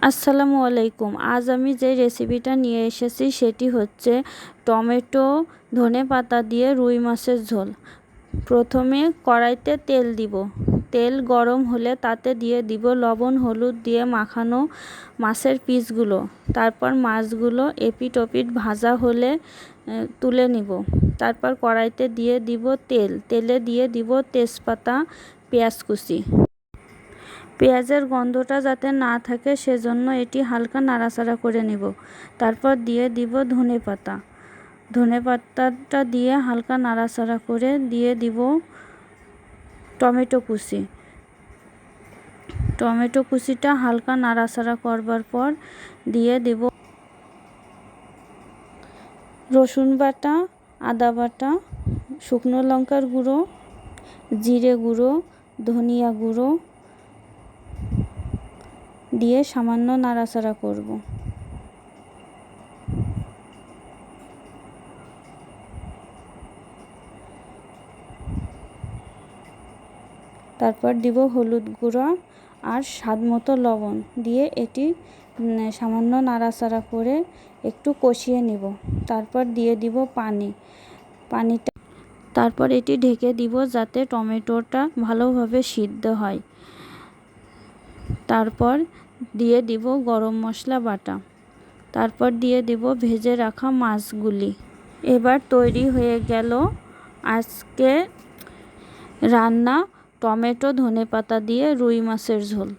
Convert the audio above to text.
আসসালামু আলাইকুম। আজ আমি যে রেসিপিটা নিয়ে এসেছি সেটি হচ্ছে টমেটো ধনেপাতা দিয়ে রুই মাছের ঝোল। প্রথমে কড়াইতে তেল দিব। তেল গরম হলে তাতে দিয়ে দিব লবণ হলুদ দিয়ে মাখানো মাছের পিসগুলো। তারপর মাছগুলো এপিট ওপিট ভাজা হলে তুলে নিব। তারপর কড়াইতে দিয়ে দিব তেলে দিয়ে দিব তেজপাতা, পেঁয়াজ কুচি। পেঁয়াজের গন্ধটা যাতে না থাকে সেজন্য এটি হালকা নাড়াচাড়া করে নেব। তারপর দিয়ে দিব ধনেপাতাটা দিয়ে হালকা নাড়াচাড়া করে দিয়ে দিব টমেটো কুচিটা হালকা নাড়াচাড়া করবার পর দিয়ে দিব রসুন বাটা, আদা বাটা, শুকনো লঙ্কার গুঁড়ো, জিরে গুঁড়ো, ধনিয়া গুঁড়ো দিয়ে সামান্য নাড়াচাড়া করব। তারপর দিব হলুদ গুঁড়া আর স্বাদ মতো লবণ দিয়ে এটি সামান্য নাড়াচাড়া করে একটু কষিয়ে নিব। তারপর দিয়ে দিব পানিটা তারপর এটি ঢেকে দিব যাতে টমেটোটা ভালোভাবে সিদ্ধ হয়। তারপর দিয়ে দিব গরম মশলা বাটা। তারপর দিয়ে দিব ভেজে রাখা মাছগুলি। এবার তৈরি হয়ে গেল আজকে রান্না টমেটো ধনেপাতা দিয়ে রুই মাছের ঝোল।